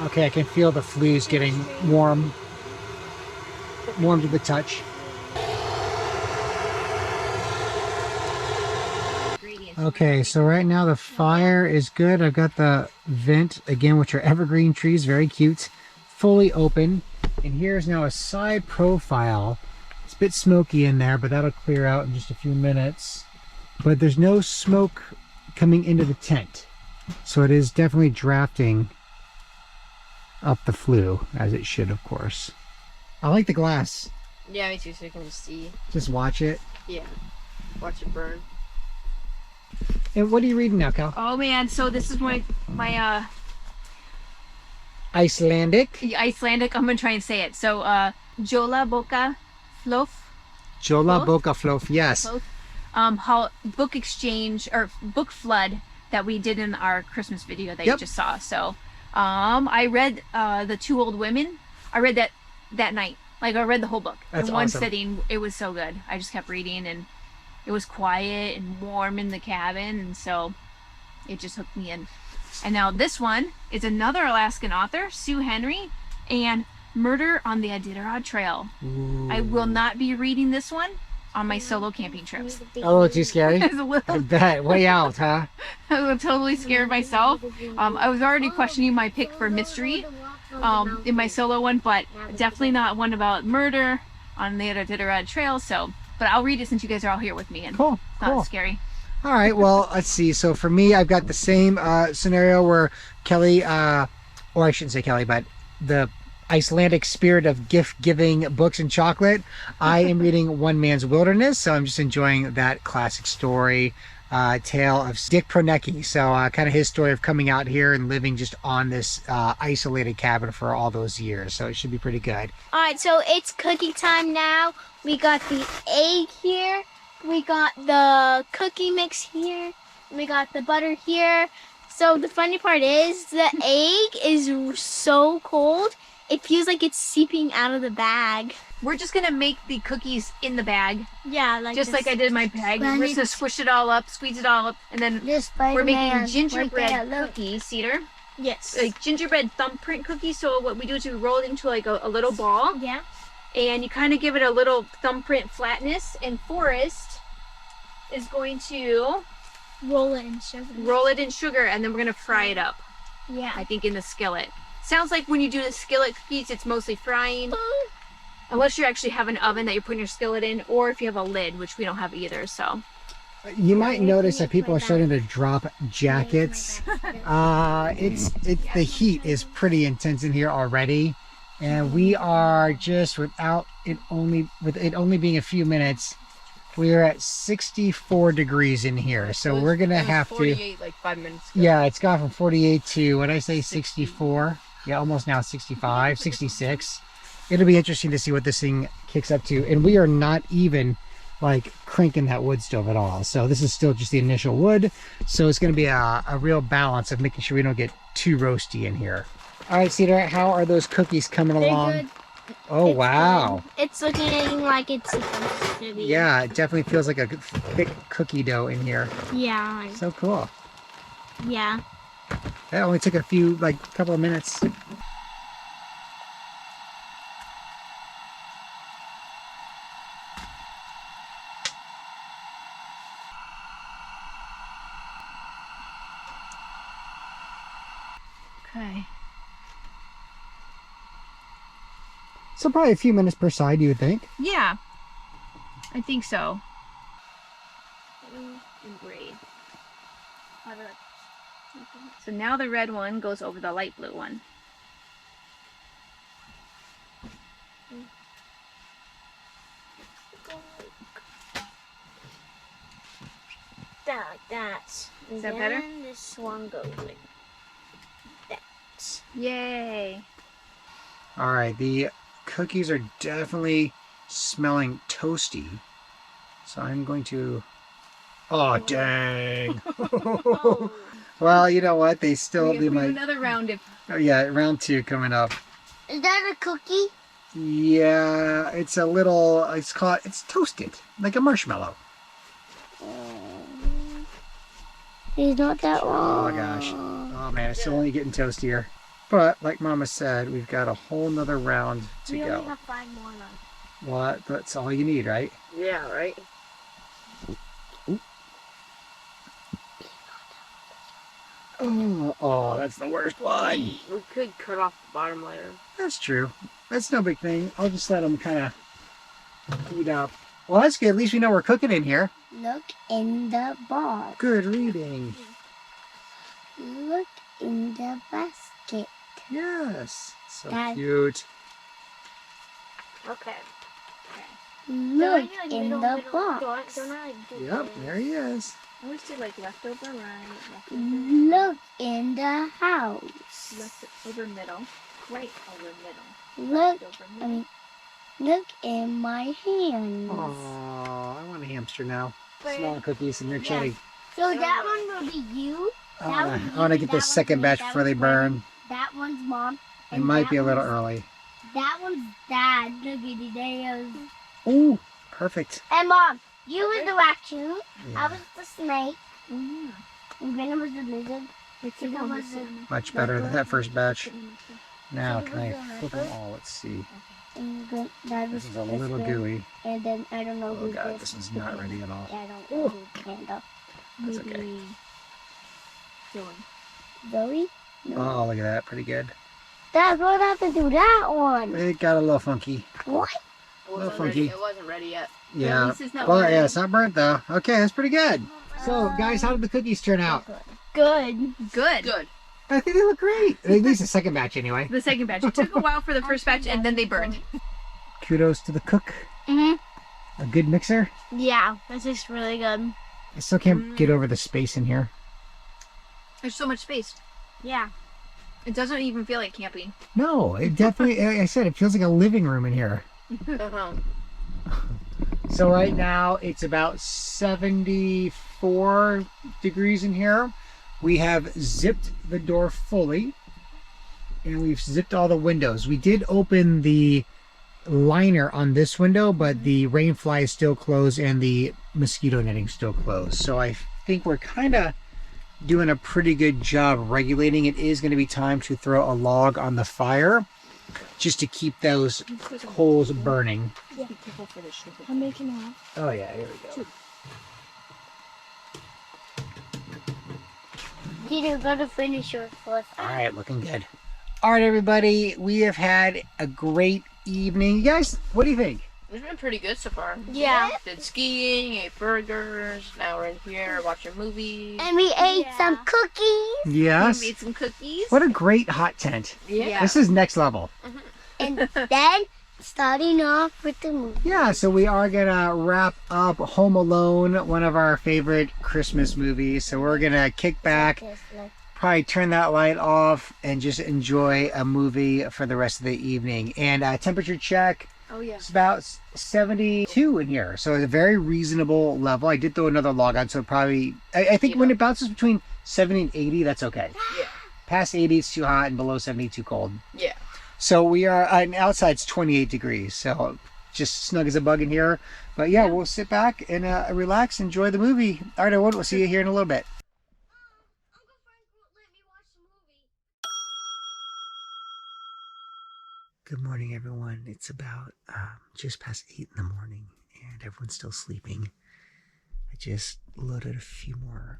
Okay, I can feel the flues getting warm to the touch. Okay, so right now the fire is good. I've got the vent, again, which are evergreen trees, very cute, fully open. And here's now a side profile. It's a bit smoky in there, but that'll clear out in just a few minutes. But there's no smoke coming into the tent. So it is definitely drafting up the flue, as it should, of course. I like the glass. Yeah, me too, so you can just see. Just watch it. Yeah. Watch it burn. And what are you reading now, Cal? Oh man, so this is my Icelandic. Icelandic. I'm gonna try and say it. So Jola Boca Flof. Jola Flof? Boca Flof, yes. Both. How book exchange or book flood that we did in our Christmas video that you just saw. So I read The Two Old Women. I read that night. Like I read the whole book That's in one awesome. sitting. It was so good. I just kept reading, and it was quiet and warm in the cabin, and so it just hooked me in. And now this one is another Alaskan author, Sue Henry, and Murder on the Iditarod Trail. Ooh. I will not be reading this one on my solo camping trips. A little too scary? It's a little, I bet. Way out, huh? I was totally scared myself. I was already questioning my pick for mystery in my solo one, but definitely not one about murder on the Iditarod Trail. So, but I'll read it since you guys are all here with me, and Cool. it's not scary. All right, well, let's see. So for me, I've got the same scenario where Kelly, or I shouldn't say Kelly, but the Icelandic spirit of gift-giving books and chocolate. I am reading One Man's Wilderness, so I'm just enjoying that classic story, tale of Dick Pronecki. So kind of his story of coming out here and living just on this isolated cabin for all those years. So it should be pretty good. All right, so it's cookie time now. We got the egg here. We got the cookie mix here. We got the butter here. So the funny part is the egg is so cold. It feels like it's seeping out of the bag. We're just gonna make the cookies in the bag, Yeah, like just like I did in my bag. We're just gonna squish it all up, squeeze it all up, and then we're making gingerbread cookies, Cedar. Yes. Like gingerbread thumbprint cookies. So what we do is we roll it into like a little ball, Yeah. and you kind of give it a little thumbprint flatness. And Forrest is going to Roll it in sugar. roll it in sugar, and then we're gonna fry it up. Yeah. I think in the skillet. Sounds like when you do the skillet cookies, it's mostly frying. Unless you actually have an oven that you're putting your skillet in, or if you have a lid, which we don't have either. So You might notice that people are starting to drop jackets. The heat is pretty intense in here already, and we are just with it only being a few minutes. We are at 64 degrees in here, so we're gonna have to. 48 like 5 minutes ago. Yeah, it's gone from 48 to what I say 64. Yeah, almost now 65, 66. It'll be interesting to see what this thing kicks up to, and we are not even like cranking that wood stove at all. So this is still just the initial wood. So it's going to be a real balance of making sure we don't get too roasty in here. All right, Cedar, how are those cookies coming along? Good. Oh, It's wow. good. It's looking like it's supposed to be. Yeah, it definitely feels like a thick cookie dough in here. Yeah. So cool. Yeah. That only took a couple of minutes. okay. So probably a few minutes per side, you would think. Yeah, I think so. And braid. So now the red one goes over the light blue one. Like that. Is that better? And this one goes like that. Yay! All right, the cookies are definitely smelling toasty. So I'm going to... Oh, dang. Oh. Well, you know what? They still We do can do my... another round if Oh, yeah, round 2 coming up. Is that a cookie? Yeah, it's a little... It's toasted, like a marshmallow. It's not that Oh, one. gosh. Oh, man, it's still only getting toastier. But, like Mama said, we've got a whole nother round to We go. only have 5 more left. Well, that's all you need, right? Yeah, right? Oh, that's the worst one. We could cut off the bottom layer. That's true. That's no big thing. I'll just let them kind of heat up. Well, that's good. At least we know we're cooking in here. Look in the box. Good reading. Look in the basket. Yes. So Dad. cute. okay. Look in the box. Yep, there he is. I always do like leftover right, Look in the house. leftover middle, right over middle. Look, Over I mean, look in my hands. Oh, I want a hamster now. Smelling cookies and they're Yeah. chilly. So that one will be you. I want to get this second batch before they burn. That one's mom. It might be a little early. That one's dad. Look at the nails. Ooh, perfect. And mom, you was the raccoon. I Yeah, was the snake. And Venom was the lizard. Chica was the... much better than that first batch. Now, can I flip them all? Let's see. And that was This is a little gooey. And then I don't know Oh who god, this is not ready at all. I don't know who Panda. That's okay. Zoe? Oh, look at that. Pretty good. That's what happened to that one. It got a little funky. What? It little wasn't funky. ready. It wasn't ready yet. Yeah. least it's not Well, burnt. yeah, it's not burnt though. Okay, that's pretty good. So, guys, how did the cookies turn out? Good. Good. Good. I think they look great. At least the second batch, anyway. The second batch. It took a while for the first batch, and then they burned. Kudos to the cook. Mhm. A good mixer. Yeah, this is really good. I still can't get over the space in here. There's so much space. Yeah. It doesn't even feel like camping. No, it definitely, like I said, it feels like a living room in here. Uh-huh. So right now it's about 74 degrees in here. We have zipped the door fully and we've zipped all the windows. We did open the liner on this window, but the rain fly is still closed and the mosquito netting still closed. So I think we're kind of doing a pretty good job regulating. It is going to be time to throw a log on the fire just to keep those coals burning. Be careful for the sugar. I'm making off. Oh yeah, here we go. You're gonna finish yours first. All right, looking good. All right, everybody, we have had a great evening. You guys, what do you think? It's been pretty good so far. Yeah. Did skiing, ate burgers. Now we're in here watching movies. And we ate some cookies. Yes. We made some cookies. What a great hot tent. Yeah. This is next level. And then starting off with the movie. Yeah, so we are gonna wrap up Home Alone, one of our favorite Christmas movies. So we're gonna kick back, probably turn that light off, and just enjoy a movie for the rest of the evening. And temperature check. Oh yeah. It's about 72 in here, so it's a very reasonable level. I did throw another log on, so probably I think when it bounces between 70 and 80, that's okay. Yeah. Past 80, it's too hot, and below 70, too cold. Yeah. So we are, and outside's 28 degrees, so just snug as a bug in here. But yeah, we'll sit back and relax, enjoy the movie. All right, everyone, we'll see you here in a little bit. Good morning, everyone. It's about just past 8 in the morning, and everyone's still sleeping. I just loaded a few more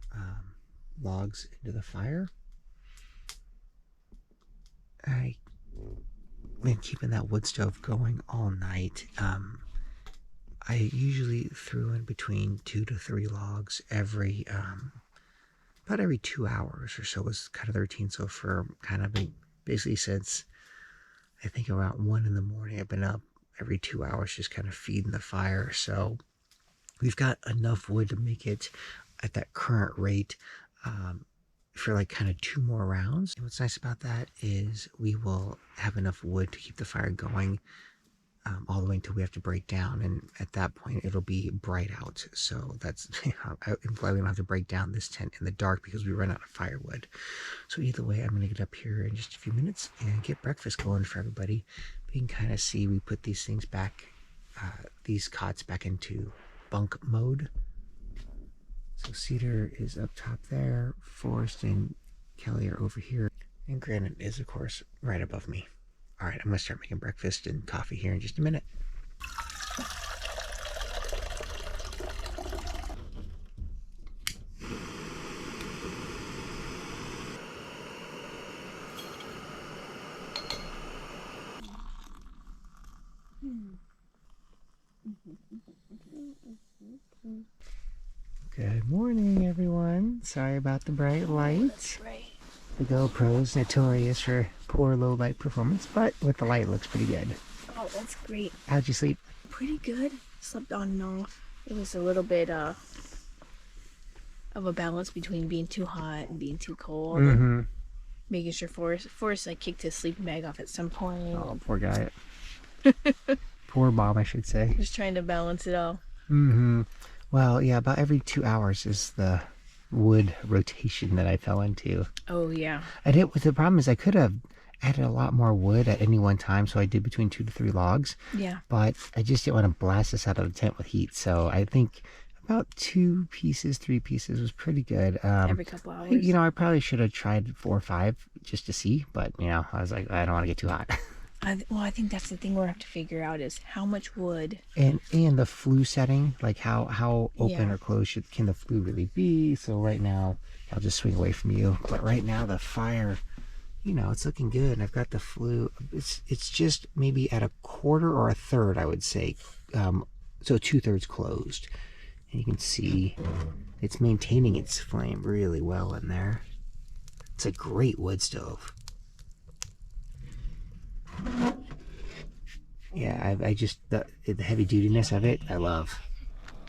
logs into the fire. I've been keeping that wood stove going all night. I usually threw in between 2 to 3 logs every about every 2 hours or so was kind of the routine. So for kind of basically since I think around 1 in the morning, I've been up every 2 hours just kind of feeding the fire. So we've got enough wood to make it at that current rate for like kind of 2 more rounds. And what's nice about that is we will have enough wood to keep the fire going all the way until we have to break down, and at that point it'll be bright out. So that's I'm glad we don't have to break down this tent in the dark because we run out of firewood. So either way, I'm gonna get up here in just a few minutes and get breakfast going for everybody. You can kind of see we put these things back, these cots back into bunk mode. So Cedar is up top there, Forrest and Kelly are over here, and Granite is of course right above me. All right, I'm gonna start making breakfast and coffee here in just a minute. Good morning, everyone. Sorry about the bright light. The GoPro's notorious for poor low light performance, but with the light it looks pretty good. Oh, that's great. How'd you sleep? Pretty good. slept on and off. It was a little bit of a balance between being too hot and being too cold. And making sure Forrest like kicked his sleeping bag off at some point. Oh, poor guy. Poor mom, I should say. Just trying to balance it all. Well, yeah, about every 2 hours is the wood rotation that I fell into. Oh yeah. And the problem is I could have added a lot more wood at any one time, so I did between 2 to 3 logs. Yeah. But I just didn't want to blast this out of the tent with heat, so I think about 2 pieces, 3 pieces was pretty good. Every couple hours. You know, I probably should have tried 4 or 5 just to see, but you know, I was like, I don't want to get too hot. Well, I think that's the thing we'll have to figure out is how much wood. And the flue setting, like how open or closed can the flue really be? So right now, I'll just swing away from you. But right now, the fire, you know, it's looking good. And I've got the flue. It's just maybe at a quarter or a third, I would say. So 2/3 closed. And you can see it's maintaining its flame really well in there. It's a great wood stove. Yeah, I just, the heavy dutiness of it, I love.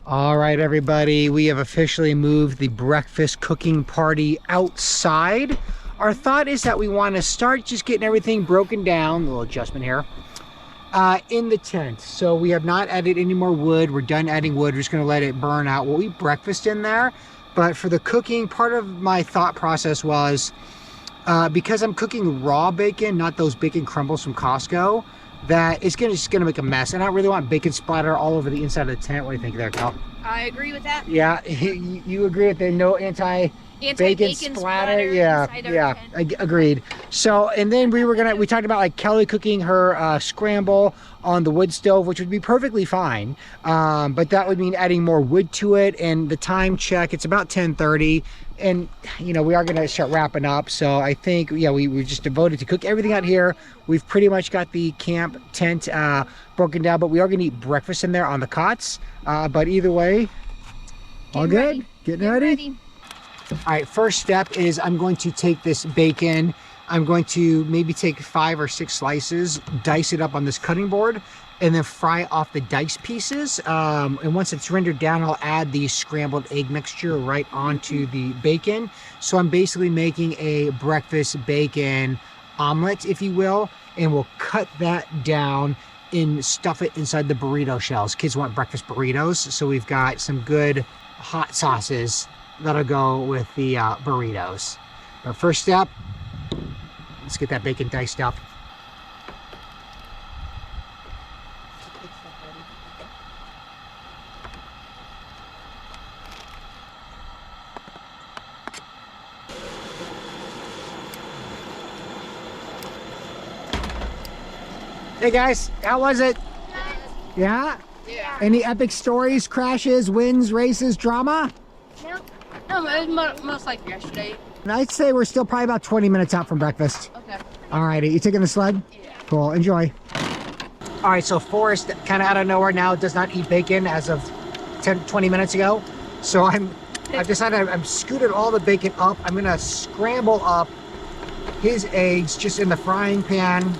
All right, everybody, we have officially moved the breakfast cooking party outside. Our thought is that we want to start just getting everything broken down, a little adjustment here, in the tent. So we have not added any more wood. We're done adding wood. We're just going to let it burn out. We'll eat breakfast in there. But for the cooking, part of my thought process was, because I'm cooking raw bacon, not those bacon crumbles from Costco, that it's just gonna make a mess. And I don't really want bacon splatter all over the inside of the tent. What do you think there, Cal? I agree with that. Yeah, you agree with the no anti-bacon splatter? Yeah, agreed. So, and then we talked about like Kelly cooking her scramble on the wood stove, which would be perfectly fine. But that would mean adding more wood to it. And the time check, it's about 10:30. And, you know, we are going to start wrapping up. So I think, yeah, we're just devoted to cook everything out here. We've pretty much got the camp tent broken down, but we are going to eat breakfast in there on the cots. But either way, all good? Getting ready? All right, first step is I'm going to take this bacon. I'm going to maybe take 5 or 6 slices, dice it up on this cutting board, and then fry off the dice pieces. And once it's rendered down, I'll add the scrambled egg mixture right onto the bacon. So I'm basically making a breakfast bacon omelet, if you will, and we'll cut that down and stuff it inside the burrito shells. Kids want breakfast burritos, so we've got some good hot sauces that'll go with the burritos. But first step, let's get that bacon diced up. Hey guys, how was it? Yeah? Yeah. Any epic stories, crashes, wins, races, drama? No, it was most like yesterday. And I'd say we're still probably about 20 minutes out from breakfast. Okay. Alrighty, you taking the sled? Yeah. Cool, enjoy. All right, so Forrest, kind of out of nowhere now, does not eat bacon as of 20 minutes ago. So I've decided I'm scooted all the bacon up. I'm gonna scramble up his eggs just in the frying pan.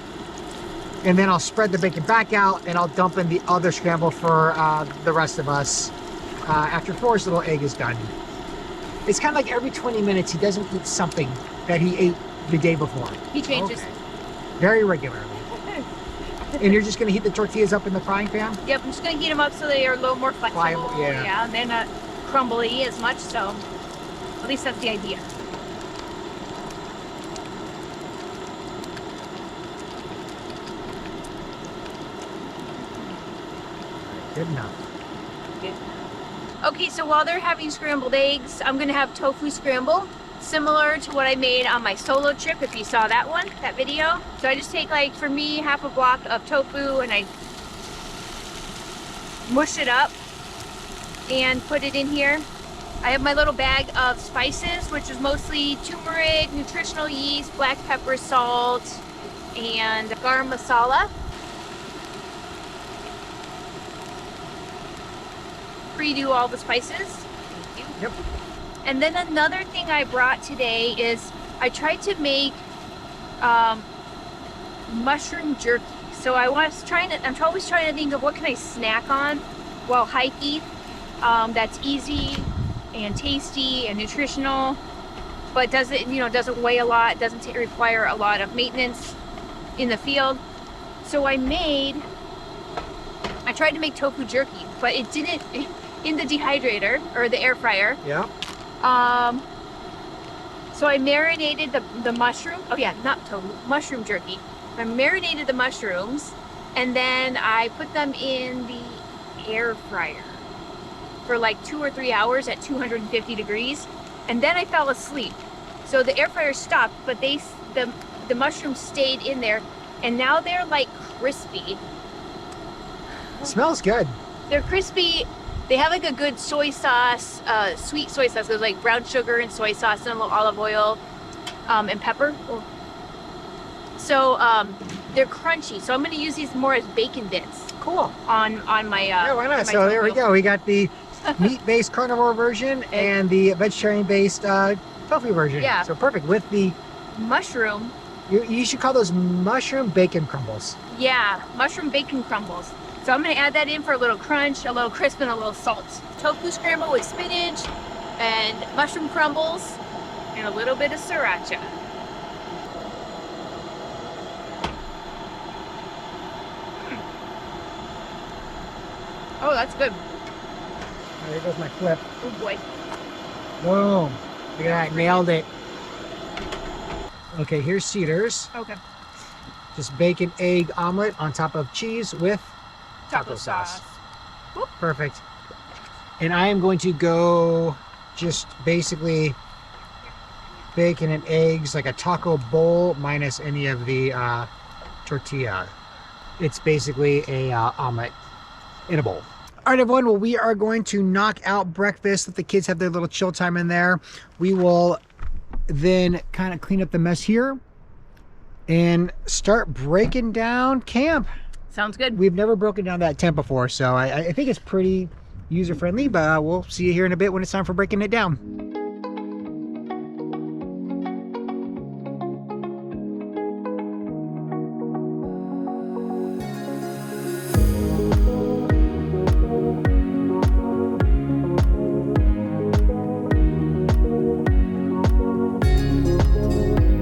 And then I'll spread the bacon back out and I'll dump in the other scramble for the rest of us after Forrest's little egg is done. It's kind of like every 20 minutes he doesn't eat something that he ate the day before. He changes. Okay. Very regularly. And you're just going to heat the tortillas up in the frying pan? Yep, I'm just going to heat them up so they are a little more flexible. Pliable, yeah. And they're not crumbly as much, so at least that's the idea. Good enough. Okay, so while they're having scrambled eggs, I'm gonna have tofu scramble, similar to what I made on my solo trip, if you saw that one, that video. So I just take, like, for me, half a block of tofu and I mush it up and put it in here. I have my little bag of spices, which is mostly turmeric, nutritional yeast, black pepper, salt, and garam masala. Redo all the spices. Thank you. Yep. And then another thing I brought today is I tried to make mushroom jerky. So I'm always trying to think of what can I snack on well, hearty, that's easy and tasty and nutritional, but doesn't weigh a lot, doesn't require a lot of maintenance in the field. So I tried to make tofu jerky, but it didn't in the dehydrator or the air fryer. Yeah. So I marinated the mushroom. Oh yeah, not tofu, mushroom jerky. I marinated the mushrooms, and then I put them in the air fryer for like 2 or 3 hours at 250 degrees, and then I fell asleep. So the air fryer stopped, but the mushrooms stayed in there, and now they're like crispy. Smells good. They're crispy. They have like a good soy sauce, sweet soy sauce. There's like brown sugar and soy sauce and a little olive oil and pepper. So they're crunchy. So I'm going to use these more as bacon bits. Cool. On my yeah, why not? So there we go. We got the meat-based carnivore version and the vegetarian-based tofu version. Yeah. So perfect. With the mushroom. You should call those mushroom bacon crumbles. Yeah, mushroom bacon crumbles. So I'm going to add that in for a little crunch, a little crisp, and a little salt. Tofu scramble with spinach and mushroom crumbles and a little bit of sriracha. Oh, that's good. There goes my flip. Oh boy. Boom. Look at that. Nailed it. Okay, here's Cedar's. Okay. Just bacon, egg omelet on top of cheese with taco sauce. Whoop. Perfect. And I am going to go just basically bacon and eggs, like a taco bowl minus any of the tortilla. It's basically a omelet in a bowl. All right, everyone. Well, we are going to knock out breakfast. Let the kids have their little chill time in there. We will then kind of clean up the mess here and start breaking down camp. Sounds good. We've never broken down that tent before, so I think it's pretty user-friendly, but we'll see you here in a bit when it's time for breaking it down.